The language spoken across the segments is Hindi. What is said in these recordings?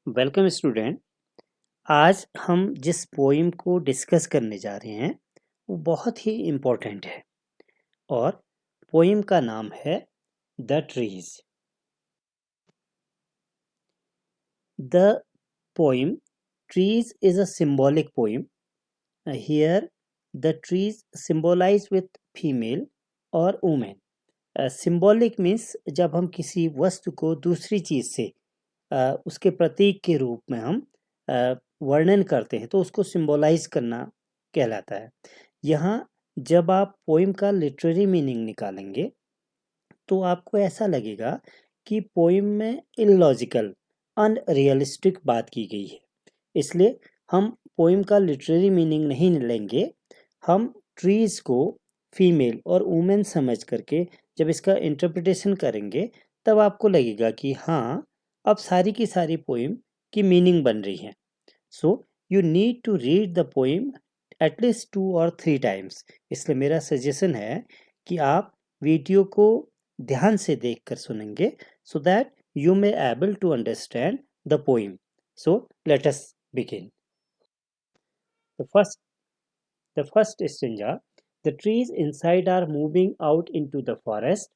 Welcome student. आज हम जिस पोइम को डिस्कस करने जा रहे हैं वो बहुत ही इम्पोर्टेंट है और पोइम का नाम है the trees. The poem trees is a symbolic poem. Here the trees symbolize with female or woman. Symbolic means जब हम किसी वस्तु को दूसरी चीज से उसके प्रतीक के रूप में हम वर्णन करते हैं तो उसको सिंबलाइज करना कहलाता है। यहाँ जब आप पोइम का लिटरेरी मीनिंग निकालेंगे तो आपको ऐसा लगेगा कि पोइम में इलॉजिकल अनरियलिस्टिक बात की गई है। इसलिए हम पोइम का लिटरेरी मीनिंग नहीं लेंगे, हम ट्रीज को फीमेल और वुमेन समझ करके जब इसका इंटरप्रिटेशन करेंगे तब आपको लगेगा कि हाँ, अब सारी की सारी पोइम की मीनिंग बन रही है। So you need to read the poem at least 2 और 3 टाइम्स। इसलिए मेरा सजेशन है कि आप वीडियो को ध्यान से देखकर सुनेंगे so that you may able to understand the poem. So let us begin. The first the first stanza. The trees inside are moving out into the forest.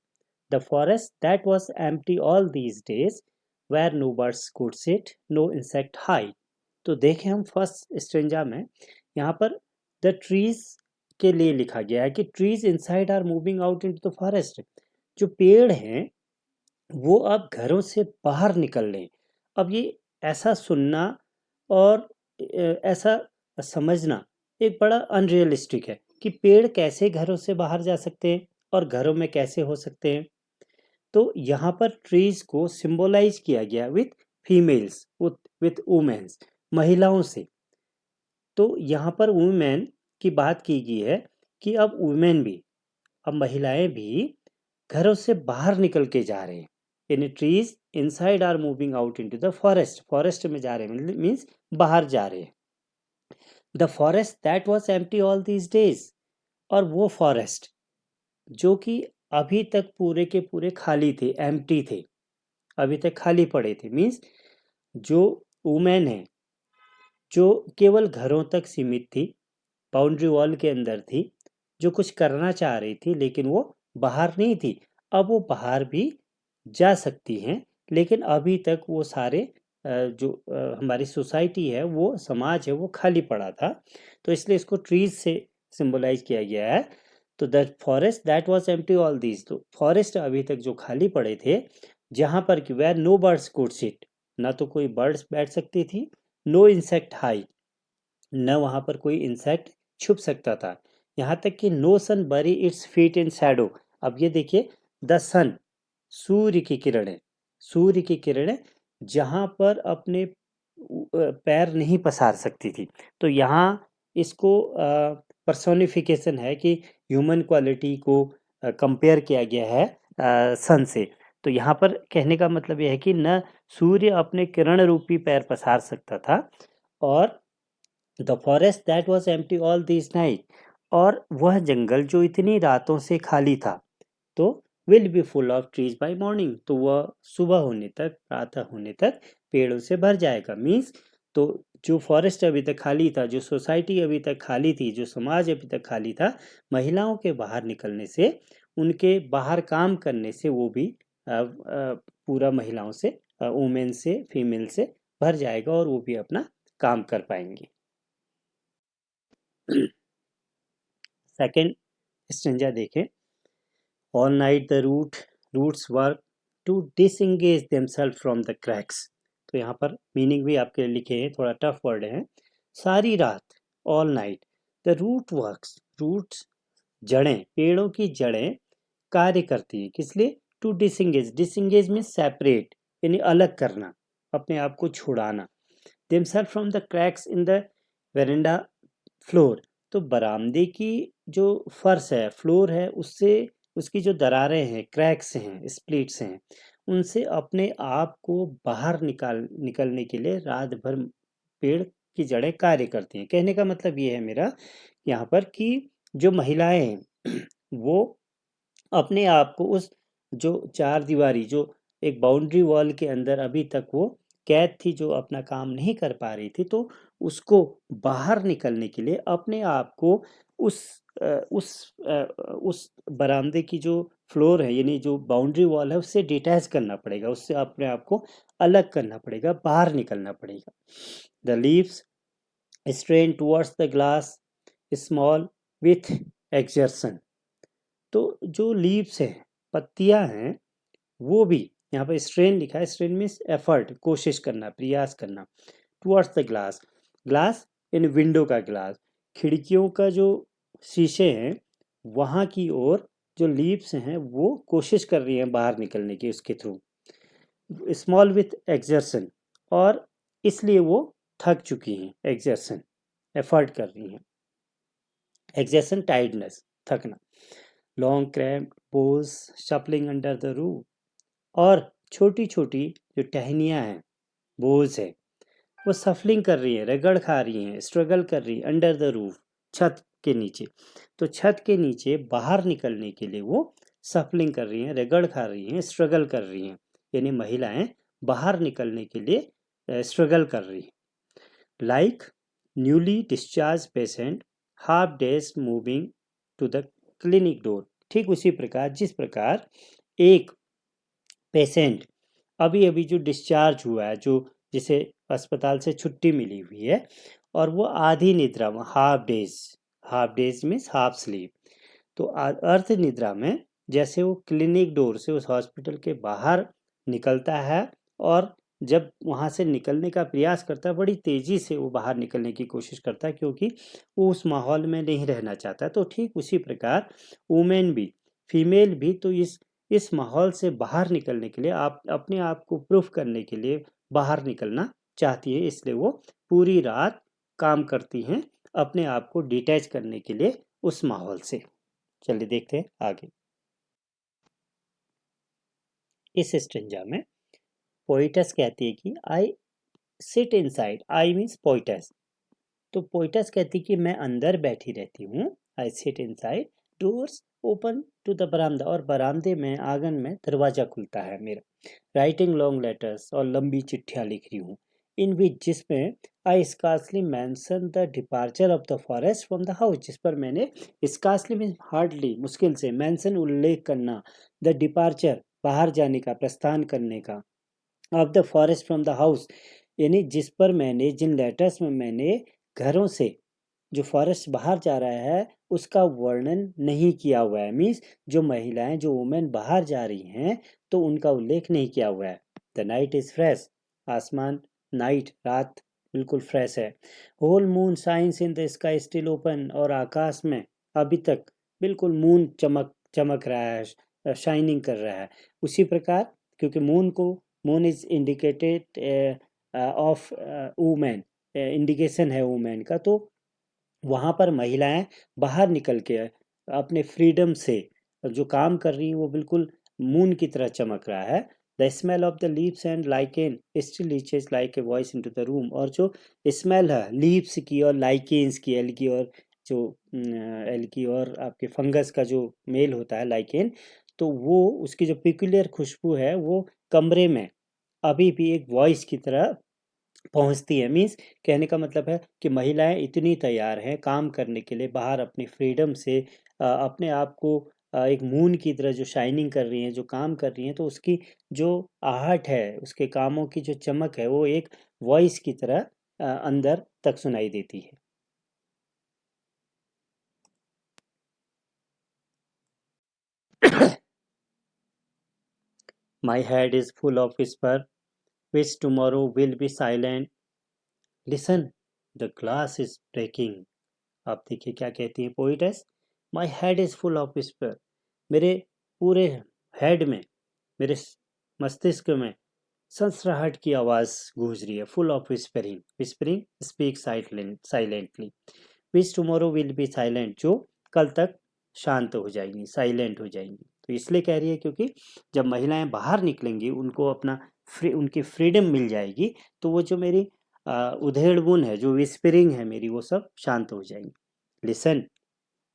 The forest that was empty all these days, where no birds could sit, no insect hide. तो देखें हम फर्स्ट स्टेंजा में यहाँ पर द ट्रीज के लिए लिखा गया है कि trees inside are moving out into the forest. जो पेड़ हैं वो अब घरों से बाहर निकल लें। अब ये ऐसा सुनना और ऐसा समझना एक बड़ा अनरियलिस्टिक है कि पेड़ कैसे घरों से बाहर जा सकते हैं और घरों में कैसे हो सकते हैं। तो यहाँ पर ट्रीज को सिंबलाइज किया गया विथ फीमेल्स, विथ वुमेन्स, महिलाओं से। तो यहाँ पर वुमेन की बात की गई है कि अब वुमेन भी, अब महिलाएं भी घरों से बाहर निकल के जा रहे हैं। यानी trees inside are moving out into the forest, forest में जा रहे हैं मीन्स बाहर जा रहे हैं। The forest that was empty all these days, और वो फॉरेस्ट जो कि अभी तक पूरे के पूरे खाली थे, एम्प्टी थे, अभी तक खाली पड़े थे। मीन्स जो वुमेन है जो केवल घरों तक सीमित थी, बाउंड्री वॉल के अंदर थी, जो कुछ करना चाह रही थी लेकिन वो बाहर नहीं थी, अब वो बाहर भी जा सकती हैं। लेकिन अभी तक वो सारे जो हमारी सोसाइटी है, वो समाज है, वो खाली पड़ा था। तो इसलिए इसको ट्रीज से सिंबलाइज किया गया है। तो the forest that was empty all these, तो फॉरेस्ट अभी तक जो खाली पड़े थे, जहाँ पर कि where no birds could sit, ना तो कोई बर्ड्स बैठ सकती थी, नो इंसेक्ट हाई, न वहाँ पर कोई इंसेक्ट छुप सकता था, यहाँ तक कि नो सन बरी इट्स फीट इन शैडो। अब ये देखिए, द सन, सूर्य की किरणें, सूर्य की किरणें जहाँ पर अपने पैर नहीं पसार सकती थी। तो यहाँ इसको पर्सोनिफिकेशन है कि ह्यूमन क्वालिटी को कंपेयर किया गया है सन से। तो यहाँ पर कहने का मतलब यह है कि न सूर्य अपने किरण रूपी पैर पसार सकता था, और the forest that was empty all this night, और वह जंगल जो इतनी रातों से खाली था, तो will be full of trees by morning, तो वह सुबह होने तक, प्रातः होने तक पेड़ों से भर जाएगा। मीन्स तो जो फॉरेस्ट अभी तक खाली था, जो सोसाइटी अभी तक खाली थी, जो समाज अभी तक खाली था, महिलाओं के बाहर निकलने से, उनके बाहर काम करने से वो भी पूरा महिलाओं से, वुमेन से, फीमेल से भर जाएगा और वो भी अपना काम कर पाएंगे। सेकेंड स्टेंजा देखें। All night the roots work to disengage themselves from the cracks. तो यहाँ पर मीनिंग भी आपके लिए लिखे हैं, थोड़ा टफ वर्ड है। सारी रात, all night, the root works, roots जड़ें, पेड़ों की जड़ें कार्य करती है किस लिए? To disengage, disengage mean separate, यानी अलग करना, अपने आप को छुड़ाना। Themselves from the cracks in the veranda floor, तो बरामदे की जो फर्श है, फ्लोर है, उससे उसकी जो दरारें हैं, क्रैक्स हैं, स्प्लिट्स हैं, उनसे अपने आप को बाहर निकलने के लिए रात भर पेड़ की जड़ें कार्य करती हैं। कहने का मतलब ये है मेरा यहाँ पर कि जो महिलाएं हैं वो अपने आप को उस जो चार दीवारी, जो एक बाउंड्री वॉल के अंदर अभी तक वो कैद थी, जो अपना काम नहीं कर पा रही थी, तो उसको बाहर निकलने के लिए अपने आप को उस उस बरामदे की जो फ्लोर है, यानी जो बाउंड्री वॉल है, उससे डिटैच करना पड़ेगा, उससे अपने आप को अलग करना पड़ेगा, बाहर निकलना पड़ेगा। The leaves strain towards the glass small with exertion. तो जो लीव्स है, पत्तियां हैं, वो भी यहाँ पर स्ट्रेन लिखा है, स्ट्रेन मीन्स एफर्ट, कोशिश करना, प्रयास करना, towards the glass, glass in window का ग्लास, खिड़कियों का जो शीशे हैं वहाँ की ओर जो लीव्स हैं वो कोशिश कर रही हैं बाहर निकलने की उसके थ्रू, स्मॉल विथ एक्सर्शन, और इसलिए वो थक चुकी हैं, एक्सर्शन एफर्ट कर रही हैं, एक्सर्शन टाइडनेस, थकना, long cramp boughs shuffling under the roof, और छोटी छोटी जो टहनियाँ हैं, बोझ है, वो सफलिंग कर रही है, रगड़ खा रही हैं, स्ट्रगल कर रही है, अंडर द रूफ, छत के नीचे। तो छत के नीचे बाहर निकलने के लिए वो सफलिंग कर रही हैं, रगड़ खा रही हैं, स्ट्रगल कर रही हैं, यानी महिलाएं बाहर निकलने के लिए स्ट्रगल कर रही हैं। Like newly discharge patient half daze moving to the clinic door, ठीक उसी प्रकार जिस प्रकार एक पेशेंट अभी अभी जो डिस्चार्ज हुआ है, जो जिसे अस्पताल से छुट्टी मिली हुई है, और वो आधी निद्रा में, half days means half sleep, तो अर्ध निद्रा में जैसे वो क्लिनिक डोर से उस हॉस्पिटल के बाहर निकलता है, और जब वहाँ से निकलने का प्रयास करता है, बड़ी तेज़ी से वो बाहर निकलने की कोशिश करता है, क्योंकि वो उस माहौल में नहीं रहना चाहता। तो ठीक उसी प्रकार वुमेन भी, फीमेल भी, तो इस माहौल से बाहर निकलने के लिए, आप अपने आप को प्रूफ करने के लिए बाहर निकलना चाहती है, इसलिए वो पूरी रात काम करती हैं अपने आप को डिटैच करने के लिए उस माहौल से। चलिए देखते हैं आगे। इस स्टेंजा में पोइटस कहती है कि I sit inside, I means poetess, तो पोइटस कहती है कि मैं अंदर बैठी रहती हूँ, I sit inside, doors open to the बरामदा, और बरामदे में, आंगन में दरवाजा खुलता है मेरा, राइटिंग लॉन्ग लेटर्स, और लंबी चिट्ठियाँ लिख रही हूँ, इन विच, जिसमें I scarcely mention the departure of the forest from the house, जिस पर मैंने स्कार्सली मीन्स हार्डली, मुश्किल से, मैंसन उल्लेख करना, द डिपार्चर बाहर जाने का, प्रस्थान करने का, of the forest from the house, यानी जिस पर मैंने, जिन लेटर्स में मैंने घरों से जो फॉरेस्ट बाहर जा रहा है उसका वर्णन नहीं किया हुआ है, मीन्स जो महिलाएं, जो वुमेन बाहर जा रही हैं, तो उनका उल्लेख नहीं किया हुआ है। द नाइट इज फ्रेश, आसमान, नाइट, रात बिल्कुल फ्रेश है। Whole moon shines in the sky still open, और आकाश में अभी तक बिल्कुल मून चमक रहा है, शाइनिंग कर रहा है। उसी प्रकार, क्योंकि moon is indicated of women, indication है वुमेन का, तो वहाँ पर महिलाएं बाहर निकल के अपने फ्रीडम से जो काम कर रही हैं, वो बिल्कुल मून की तरह चमक रहा है। The smell of the leaves and lichen still reaches like a voice into the room, और जो स्मेल है लीव्स की और लाइकेन्स की, एल की, और जो एल की और आपके फंगस का जो मेल होता है, लाइकेन, तो वो उसकी जो पिकुलियर खुशबू है, वो कमरे में अभी भी एक वॉइस की तरह पहुंचती है। मीन्स कहने का मतलब है कि महिलाएं इतनी तैयार हैं काम करने के लिए बाहर, अपनी फ्रीडम से अपने आप को एक मून की तरह जो शाइनिंग कर रही हैं, जो काम कर रही हैं, तो उसकी जो आहट है, उसके कामों की जो चमक है, वो एक वॉइस की तरह अंदर तक सुनाई देती है। My head is full of whisper, which tomorrow will be silent. Listen, the glass is breaking. आप देखिए क्या कहती है poetess, my head is full of whisper, मेरे पूरे हेड में, मेरे मस्तिष्क में सनसराहट की आवाज़ गूंज रही है, full of whispering, whispering speak silently, which tomorrow will be silent, जो कल तक शांत हो जाएंगी, साइलेंट हो जाएंगी। तो इसलिए कह रही है क्योंकि जब महिलाएं बाहर निकलेंगी, उनको अपना उनकी फ्रीडम मिल जाएगी, तो वो जो मेरी उधेड़ बुन है, जो विस्परिंग है मेरी, वो सब शांत हो जाएंगी। लिसन,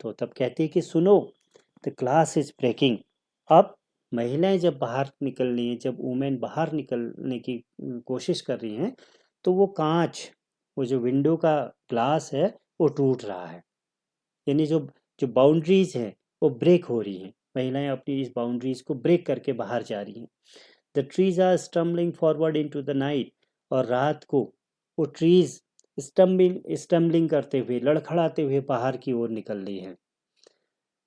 तो तब कहती है कि सुनो, द क्लास इज ब्रेकिंग, अब महिलाएं जब बाहर निकल रही हैं, जब वुमेन बाहर निकलने की कोशिश कर रही हैं, तो वो कांच, वो जो विंडो का ग्लास है वो टूट रहा है। यानी जो जो बाउंड्रीज हैं वो ब्रेक हो रही हैं, महिलाएं अपनी इस बाउंड्रीज को ब्रेक करके बाहर जा रही हैं। The trees are stumbling forward into the night, और रात को वो ट्रीज स्टम्बलिंग करते हुए, लड़खड़ाते हुए बाहर की ओर निकल रही हैं।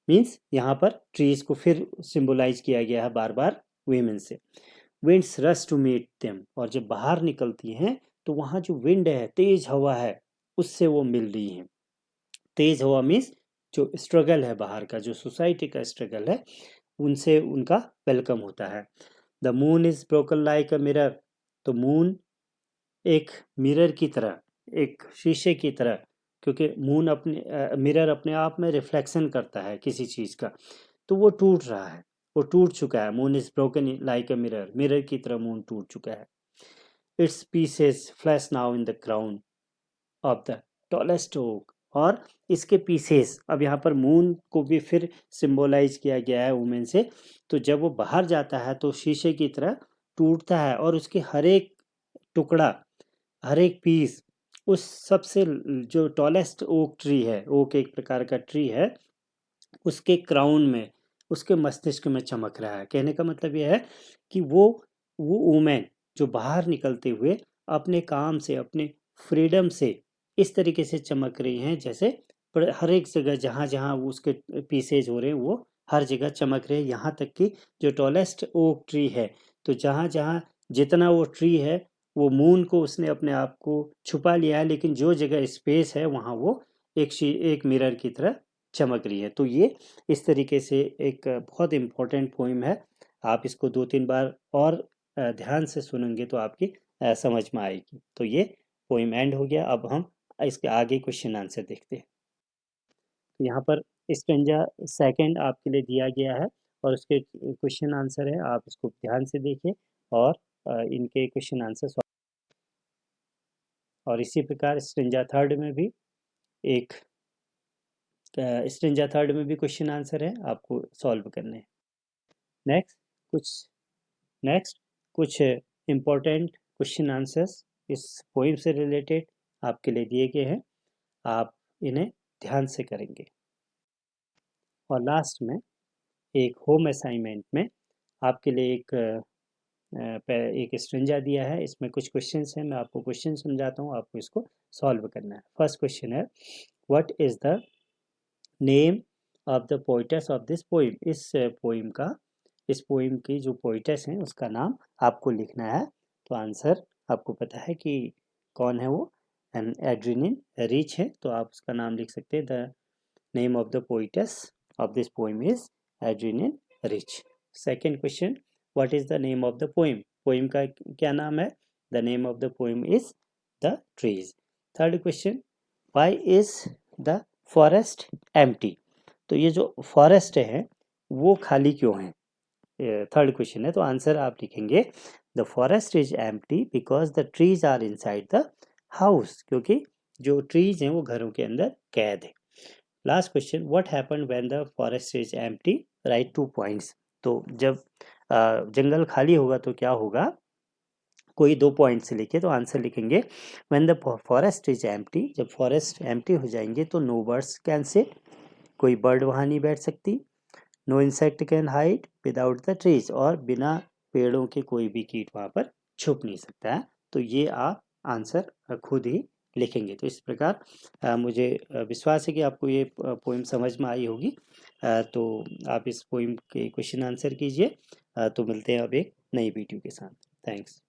मीन्स यहाँ पर ट्रीज को फिर सिंबलाइज किया गया है बार बार वीमेन से। Winds rush to meet them, और जब बाहर निकलती हैं तो वहाँ जो विंड है, तेज हवा है, उससे वो मिल रही हैं। तेज हवा मीन्स जो स्ट्रगल है बाहर का, जो सोसाइटी का स्ट्रगल है, उनसे उनका वेलकम होता है। The moon is broken like a mirror, तो मून एक मिरर की तरह, एक शीशे की तरह, क्योंकि मून अपने मिरर अपने आप में रिफ्लेक्शन करता है किसी चीज़ का, तो वो टूट रहा है, वो टूट चुका है। Moon is broken like a mirror, mirror की तरह मून टूट चुका है। Its pieces flash now in the crown of the tallest oak, और इसके पीसेस, अब यहाँ पर मून को भी फिर सिंबलाइज किया गया है वुमेन से। तो जब वो बाहर जाता है तो शीशे की तरह टूटता है, और उसके हर एक टुकड़ा, हर एक पीस उस सबसे जो टॉलेस्ट ओक ट्री है, ओक एक प्रकार का ट्री है, उसके क्राउन में, उसके मस्तिष्क में चमक रहा है। कहने का मतलब यह है कि वो वुमेन जो बाहर निकलते हुए अपने काम से, अपने फ्रीडम से इस तरीके से चमक रही हैं, जैसे हर एक जगह जहाँ जहाँ वो उसके पीसेज हो रहे हैं, वो हर जगह चमक रहे हैं। यहाँ तक कि जो टॉलेस्ट ओक ट्री है, तो जहाँ जहाँ जितना वो ट्री है, वो मून को उसने अपने आप को छुपा लिया है, लेकिन जो जगह स्पेस है वहाँ वो एक मिरर की तरह चमक रही है। तो ये इस तरीके से एक बहुत इम्पोर्टेंट पोइम है। आप इसको 2-3 बार और ध्यान से सुनेंगे तो आपकी समझ में आएगी। तो ये पोइम एंड हो गया। अब हम इसके आगे क्वेश्चन आंसर देखते हैं। तो यहाँ पर स्टेंजा सेकंड आपके लिए दिया गया है, और उसके क्वेश्चन आंसर है, आप इसको ध्यान से देखिए और इनके क्वेश्चन आंसर। और इसी प्रकार स्टेंजा थर्ड में भी एक स्टेंजा थर्ड में भी क्वेश्चन आंसर है, आपको सॉल्व करने हैं। नेक्स्ट कुछ इम्पोर्टेंट क्वेश्चन आंसर्स इस पोइम से रिलेटेड आपके लिए दिए गए हैं, आप इन्हें ध्यान से करेंगे। और लास्ट में एक होम असाइनमेंट में आपके लिए एक स्ट्रेंजा दिया है, इसमें कुछ क्वेश्चंस हैं, मैं आपको क्वेश्चन समझाता हूँ, आपको इसको सॉल्व करना है। फर्स्ट क्वेश्चन है, what is the name of the poetess of this poem. इस पोइम की जो पोइटेस हैं उसका नाम आपको लिखना है। तो आंसर आपको पता है कि कौन है वो, एड्रिनिन रिच है, तो आप उसका नाम लिख सकते हैं। The name of the poetess of this poem is Adrienne Rich. Second question, what is the name of the poem. Poem का क्या नाम है? The name of the poem is the trees. Third question, why is the forest empty. तो ये जो फॉरेस्ट है वो खाली क्यों है? थर्ड क्वेश्चन है, तो आंसर आप लिखेंगे the forest is empty because the trees are inside the house, क्योंकि जो ट्रीज हैं वो घरों के अंदर कैद है। Last question, what happened when the forest is empty, right 2 points. तो जब जंगल खाली होगा तो क्या होगा, कोई 2 पॉइंट से लिखे, तो आंसर लिखेंगे when the forest is empty, जब फॉरेस्ट एम्प्टी हो जाएंगे तो नो बर्ड्स कैन सिट, कोई बर्ड वहाँ नहीं बैठ सकती। No insect can hide without the trees, और बिना पेड़ों के कोई भी कीट वहाँ पर छुप नहीं सकता है। तो ये आप आंसर खुद ही लिखेंगे। तो इस प्रकार मुझे विश्वास है कि आपको ये पोइम समझ में आई होगी। तो आप इस पोइम के क्वेश्चन आंसर कीजिए। तो मिलते हैं अब एक नई वीडियो के साथ। थैंक्स।